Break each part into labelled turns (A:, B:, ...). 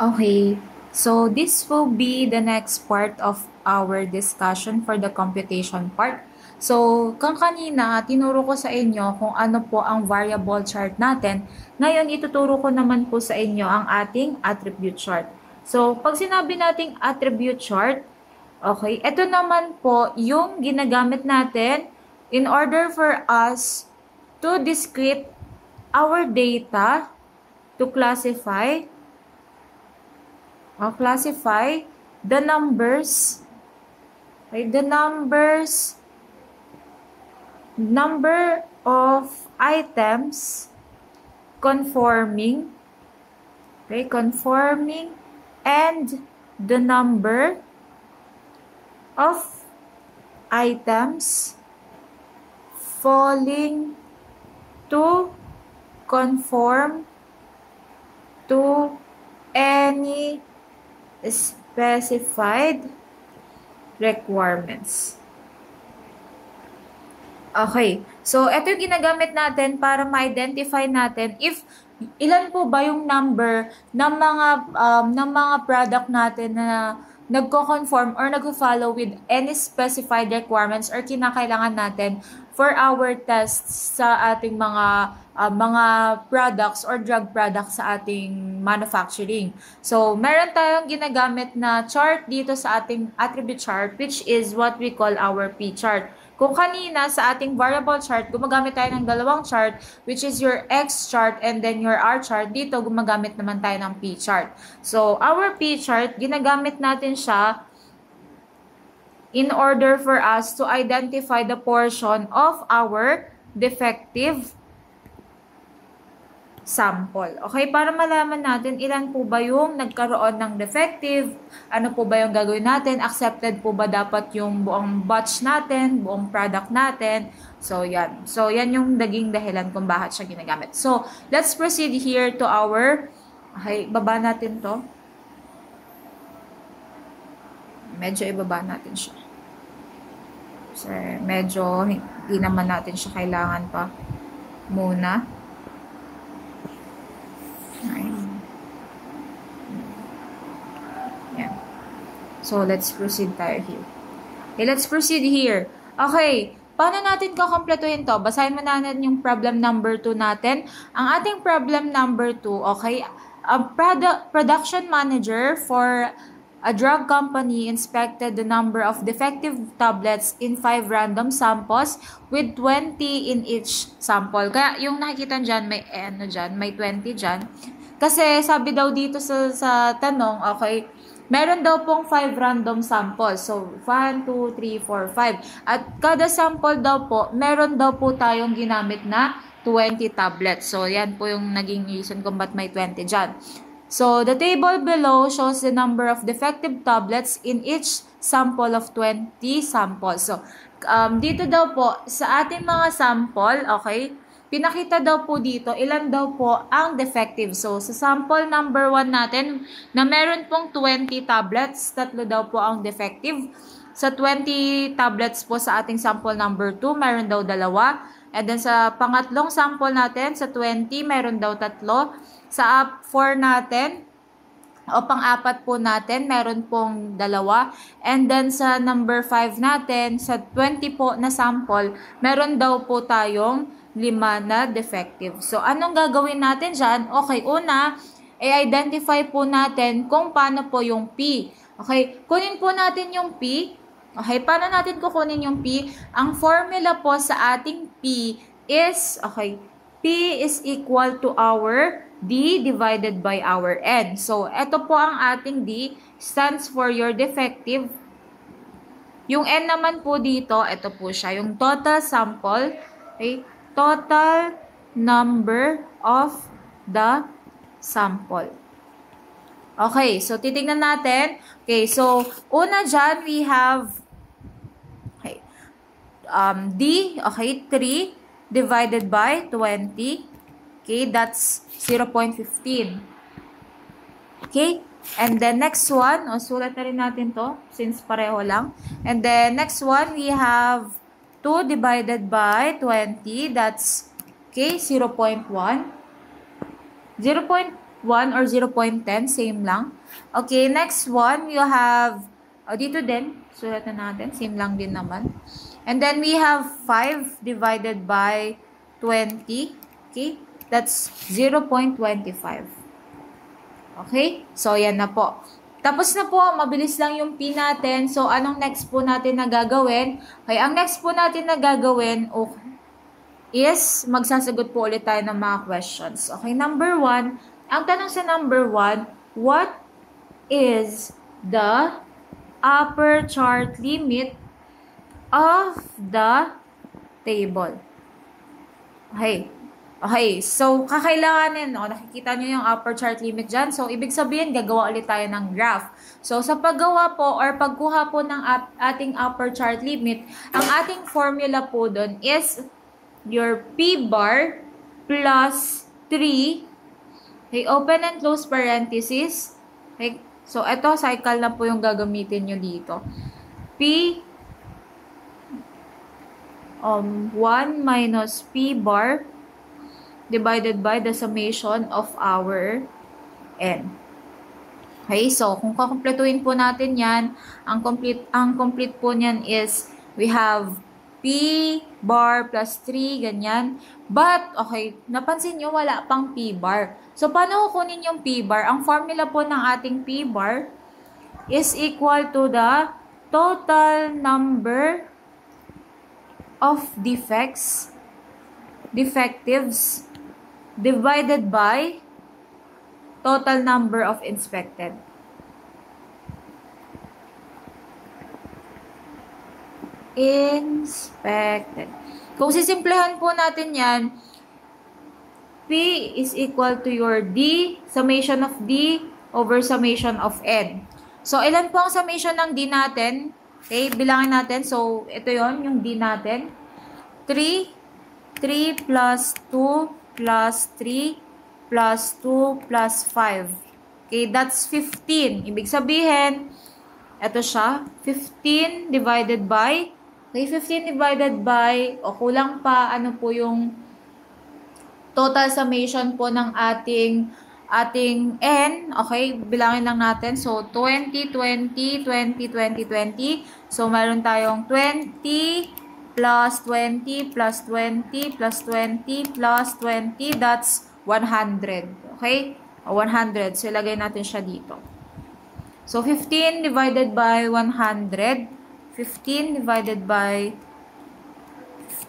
A: Okay, so this will be the next part of our discussion for the computation part. So, kanina, tinuro ko sa inyo kung ano po ang variable chart natin. Ngayon, ituturo ko naman po sa inyo ang ating attribute chart. So, pag sinabi nating attribute chart, okay, ito naman po yung ginagamit natin in order for us to discrete our data to classify the numbers, okay, the number of items conforming, and the number of items falling to conform to any specified requirements. Okay. So, ito yung ginagamit natin para ma-identify natin if ilan po ba yung number ng mga product natin na nagko-conform or nagko-follow with any specified requirements or kinakailangan natin for our tests sa ating mga products or drug products sa ating manufacturing. So, meron tayong ginagamit na chart dito sa ating attribute chart, which is what we call our P chart. Kung kanina sa ating variable chart, gumagamit tayo ng dalawang chart, which is your X chart and then your R chart. Dito, gumagamit naman tayo ng P chart. So, our P chart, ginagamit natin siya in order for us to identify the portion of our defective sample. Okay, para malaman natin ilan po ba yung nagkaroon ng defective, ano po ba yung gagawin natin, accepted po ba dapat yung buong batch natin, buong product natin. So, yan. So, yan yung naging dahilan kung bakit siya ginagamit. So, let's proceed here to our, okay, baba natin to. Medyo ibaba natin siya. So, medyo hindi naman natin siya kailangan pa muna. Yan. So, let's proceed tayo here. Okay, let's proceed here. Okay, paano natin kakompletuhin to? Basahin mo natin yung problem number 2 natin. Ang ating problem number 2, okay, a production manager for a drug company inspected the number of defective tablets in 5 random samples with 20 in each sample. Kaya yung nakikita dyan, may ano dyan, may 20 dyan. Kasi sabi daw dito sa tanong, okay, meron daw pong 5 random samples. So, 1, 2, 3, 4, 5. At kada sample daw po, meron daw po tayong ginamit na 20 tablets. So, yan po yung naging reason kung ba't may 20 dyan. So, the table below shows the number of defective tablets in each sample of 20 samples. So, dito daw po, sa ating mga sample, okay, pinakita daw po dito, ilan daw po ang defective. So, sa sample number 1 natin, na meron pong 20 tablets, 3 daw po ang defective. Sa 20 tablets po sa ating sample number 2, meron daw 2. And then sa pangatlong sample natin, sa 20, meron daw 3. Sa 4 natin, o pang-apat po natin, meron pong 2. And then sa number 5 natin, sa 20 po na sample, meron daw po tayong 5 na defective. So, anong gagawin natin dyan? Okay, una, i-identify po natin kung paano po yung P. Okay, kunin po natin yung P. Okay, paano natin kukunin yung P? Ang formula po sa ating P is, okay, P is equal to our D divided by our N. So, ito po ang ating D, stands for your defective. Yung N naman po dito, ito po siya, yung total sample, okay, total number of the sample. Okay, so titignan natin. Okay, so una dyan, we have, okay, D, okay, 3 divided by 20. Okay, that's 0.15. Okay, and then next one, sulat na rin natin to since pareho lang. And then next one, we have 2 divided by 20, that's, okay, 0.1. 1 or 0.10, same lang. Okay, next one, you have, dito din, sulat na natin, same lang din naman. And then we have 5 divided by 20, okay, that's 0.25. Okay, so yan na po. Tapos na po, mabilis lang yung P natin. So, anong next po natin na gagawin? Okay, ang next po natin na gagawin, is magsasagot po ulit tayo ng mga questions. Okay, number 1, ang tanong sa number 1, what is the upper chart limit of the table? Okay, so kakailanganin, nakikita nyo yung upper chart limit dyan. So, ibig sabihin, gagawa ulit tayo ng graph. So, sa paggawa po or pagkuha po ng ating upper chart limit, ang ating formula po doon is your P bar plus 3, okay, open and close parenthesis. Okay, so, ito, cycle na po yung gagamitin nyo dito. P 1 minus P bar divided by the summation of our n. Okay, so kung kakumpletuhin po natin yan, ang complete po niyan is we have P bar plus 3, ganyan. But, okay, napansin nyo, wala pang P bar. So, paano kukunin yung P bar? Ang formula po ng ating P bar is equal to the total number of defectives divided by total number of inspected. Kung sisimplehan po natin yan, P is equal to your D, summation of D over summation of N. So, ilan po ang summation ng D natin? Okay, bilangin natin. So, ito yon yung D natin. 3 plus 2 plus 3 plus 2 plus 5. Okay, that's 15. Ibig sabihin, ito siya, 15 divided by, okay, 15 divided by, o kulang pa, ano po yung total summation po ng ating N, okay, bilangin lang natin. So, 20, 20, 20, 20, 20. So, meron tayong 20 plus 20 plus 20 plus 20 plus 20, that's 100. Okay? 100. So, ilagay natin siya dito. So, 15 divided by 100. 15 divided by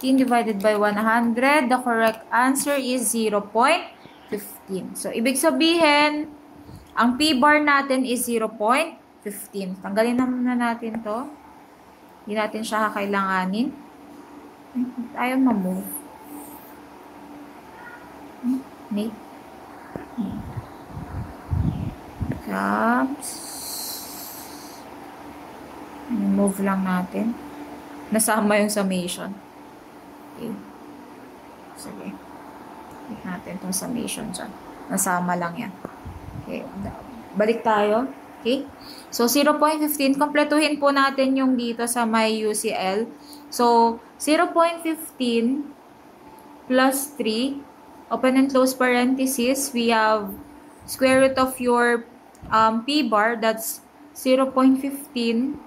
A: 100. The correct answer is 0.15. So, ibig sabihin, ang P bar natin is 0.15. Tanggalin na natin to. Hindi natin siya kakailanganin. Ayaw ma-move. Caps. Move lang natin. Nasama yung summation. Okay. Sige. Hit natin itong summation dyan. Nasama lang yan. Okay. Balik tayo. Okay. So, 0.15. Kompletuhin po natin yung dito sa may UCL. So, 0.15 plus 3, open and close parenthesis, we have square root of your P bar, that's 0.15,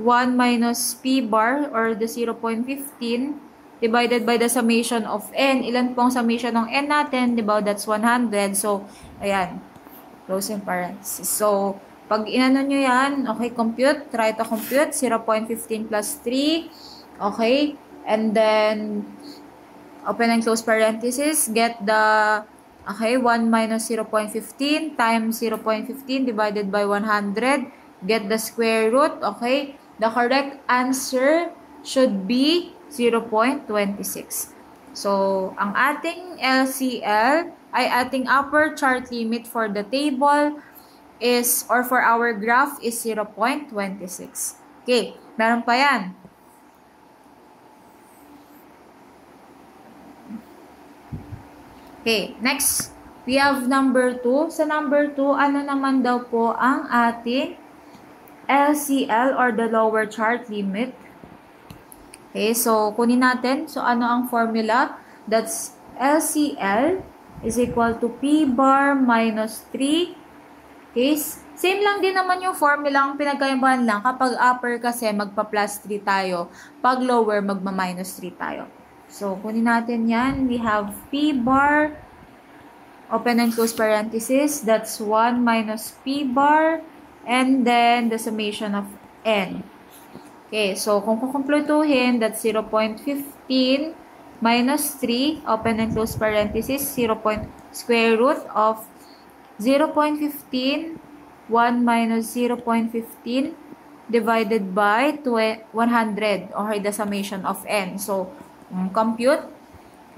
A: 1 minus P bar, or the 0.15, divided by the summation of N. Ilan pong summation ng N natin? Diba? That's 100. So, ayan. Close in parenthesis. So, pag inano nyo yan, okay, compute. Try to compute. 0.15 plus 3. Okay, and then open and close parenthesis, get the, okay, 1 minus 0.15 times 0.15 divided by 100, get the square root, okay, the correct answer should be 0.26. So, ang ating LCL ay ating upper chart limit for the table is, or for our graph is 0.26. Okay, meron pa yan. Okay, next, we have number 2. Sa number 2, ano naman daw po ang ating LCL or the lower chart limit? Okay, so kunin natin. So, ano ang formula? That's LCL is equal to P bar minus 3. Okay? Same lang din naman yung formula. Ang pinagkaibahan lang, kapag upper kasi magpa-plus 3 tayo. Pag lower, magma-minus 3 tayo. So, kunin natin yan. We have P bar, open and close parenthesis. That's 1 minus P bar. And then, the summation of N. Okay, so kung kukumpletuhin, that's 0.15 minus 3, open and close parenthesis, square root of 0.15, 1 minus 0.15 divided by 100, or the summation of N. So, compute.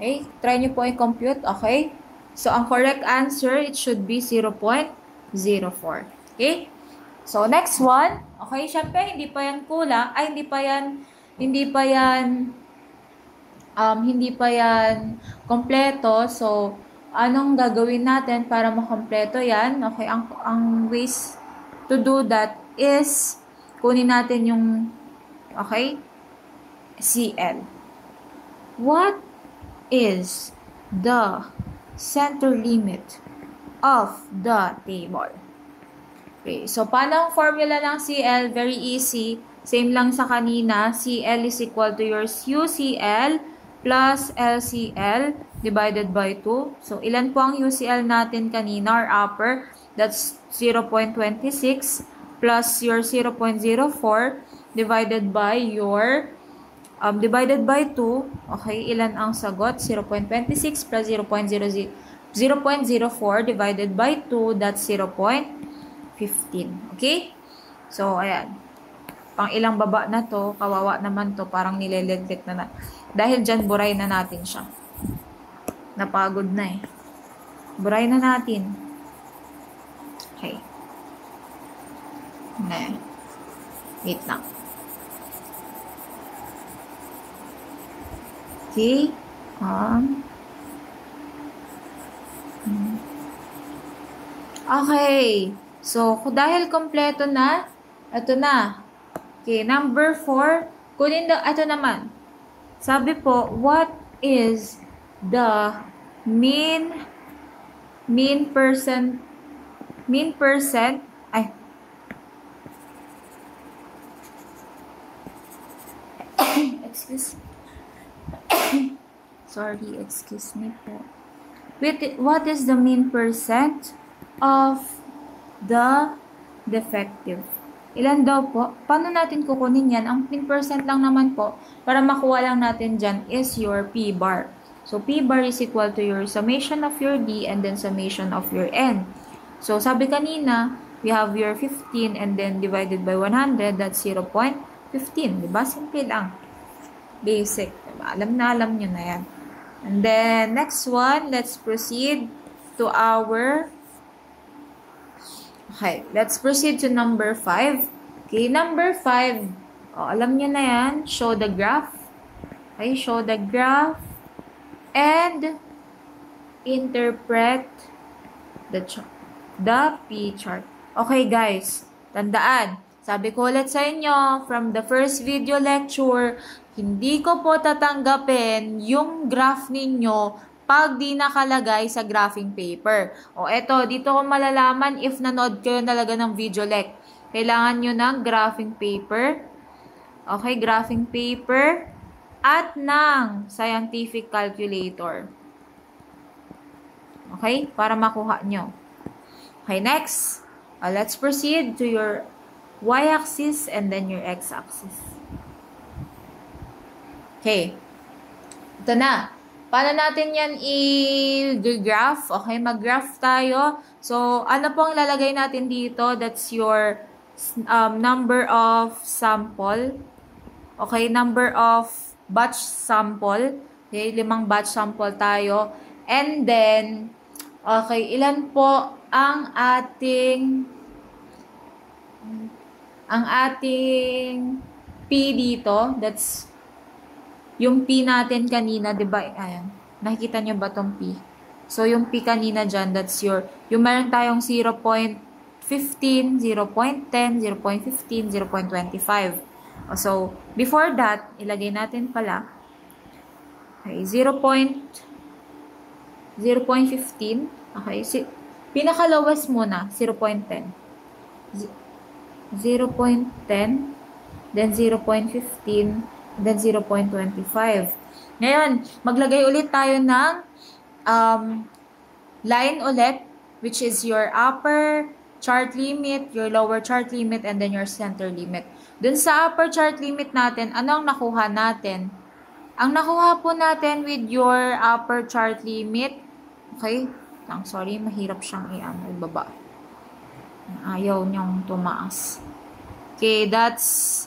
A: Okay, try nyo po i-compute. Okay, so ang correct answer, it should be 0.04. Okay, so next one. Okay, syempre, hindi pa yan kulang. Ay, hindi pa yan kompleto. So, anong gagawin natin para makompleto yan? Okay, ang ways to do that is, kunin natin yung, okay, CL. What is the center limit of the table? Okay, so paano ang formula ng CL? Very easy. Same lang sa kanina. CL is equal to your UCL plus LCL divided by 2. So, ilan po ang UCL natin kanina or upper? That's 0.26 plus your 0.04 divided by your divided by 2. Okay, ilan ang sagot? 0.26 plus 0.04 divided by 2, that's 0.15. Okay? So, ayan. Pang ilang baba na to, kawawa naman to, parang nilelaglit na. Dahil dyan, buray na natin siya. Napagod na eh. Buray na natin. Okay. Wait lang. Okay. Okay. So, dahil kompleto na, ito na. Okay, number 4. Kunin na, ito naman. Sabi po, what is the mean percent, excuse me po. What is the mean percent of the defective? Ilan daw po? Paano natin kukunin yan? Ang mean percent lang naman po, para makuha lang natin dyan is your P bar. So, P bar is equal to your summation of your D and then summation of your N. So, sabi kanina, we have your 15 and then divided by 100, that's 0.15. Diba? Simple lang. Basic. Diba? Alam nyo na yan. And then, next one, let's proceed to our... Okay, let's proceed to number 5. Okay, number 5. Alam nyo na yan. Show the graph. Okay, show the graph. And interpret the P chart. Okay, guys. Tandaan. Sabi ko ulit sa inyo, from the first video lecture, hindi ko po tatanggapin yung graph ninyo pag di nakalagay sa graphing paper. O eto, dito ko malalaman if nanood kayo talaga ng video lec. Kailangan nyo ng graphing paper. Okay, graphing paper. At ng scientific calculator. Okay, para makuha nyo. Okay, next. Let's proceed to your y-axis and then your x-axis. Okay. Ito na. Paano natin yan i-graph? Okay, mag-graph tayo. So, ano pong ilalagay natin dito? That's your number of sample. Okay, number of batch sample. Okay, 5 batch sample tayo. And then, okay, ilan po ang ating P dito? That's yung P natin kanina, diba? Ayan. Nakikita nyo ba tong P? So, yung P kanina dyan, that's yung meron tayong 0.15, 0.10, 0.15, 0.25. So, before that, ilagay natin pala, okay, 0.15 0.15. Okay, pinaka-lowest muna, 0.10. 0.10, then 0.15, then 0.25. Ngayon, maglagay ulit tayo ng line ulit, which is your upper chart limit, your lower chart limit, and then your center limit. Dun sa upper chart limit natin, ano ang nakuha natin? Ang nakuha po natin with your upper chart limit, okay? Sorry, mahirap siyang ibaba. Ayaw niyang tumaas. Okay, that's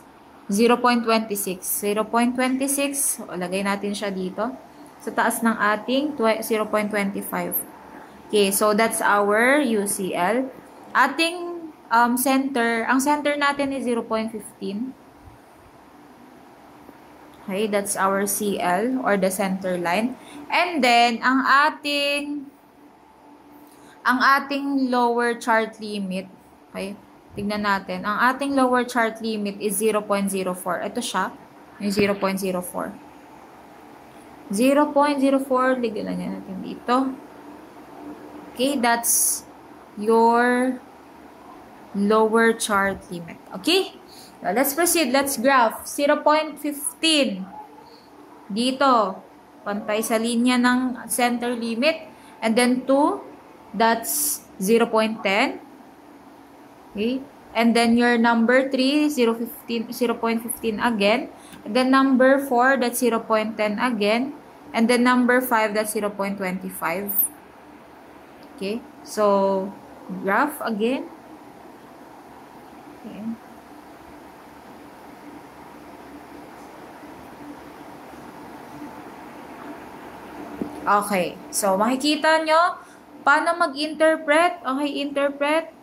A: 0.26. 0.26, lagay natin siya dito. Sa taas ng ating 0.25. Okay, so that's our UCL. Ating center, ang center natin is 0.15. Okay, that's our CL or the center line. And then, ang ating lower chart limit, okay, tignan natin. Ang ating lower chart limit is 0.04. Ito siya, yung 0.04. 0.04, ligyan natin dito. Okay, that's your lower chart limit. Okay? So, let's proceed. Let's graph. 0.15. Dito, pantay sa linya ng center limit. And then 2, that's 0.10. Okay? And then your number 3, 0.15 again. And then number 4, that's 0.10 again. And then number 5, that's 0.25. Okay? So, graph again. Okay. Okay. So, makikita nyo, paano mag-interpret? Okay, interpret.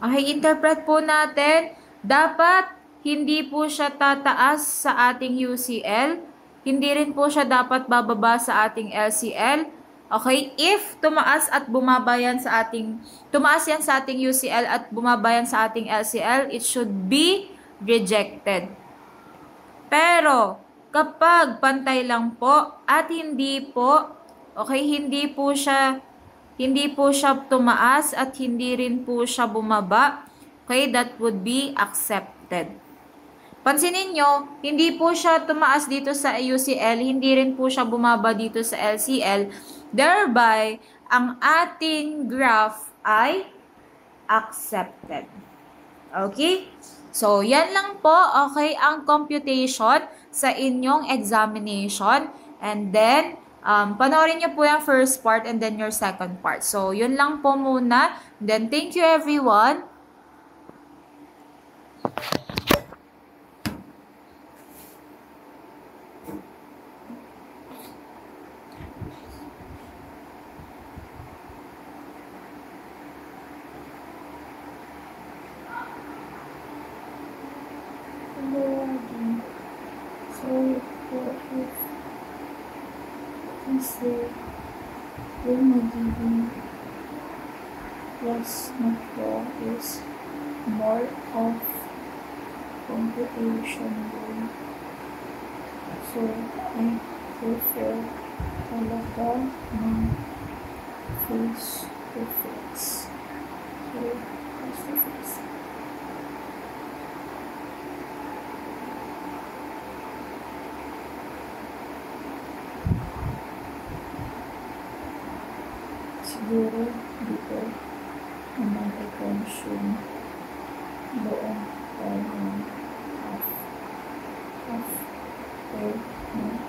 A: Okay, interpret po natin. Dapat, hindi po siya tataas sa ating UCL. Hindi rin po siya dapat bababa sa ating LCL. Okay, if tumaas at bumaba yan sa ating, tumaas yan sa ating UCL at bumaba yan sa ating LCL, it should be rejected. Pero, kapag pantay lang po at hindi po, okay, hindi po siya tumaas at hindi rin po siya bumaba, okay, that would be accepted. Pansinin nyo, hindi po siya tumaas dito sa UCL, hindi rin po siya bumaba dito sa LCL. Thereby, ang ating graph ay accepted. Okay? So, yan lang po, okay, ang computation sa inyong examination. And then, panoorin nyo po yung first part and then your second part. So, yun lang po muna. Then, thank you everyone. When the given plus not is more of computation than, so I prefer talaga ng face to face. So, face to face. Siguro dito naman i-consume doon tayo half per month.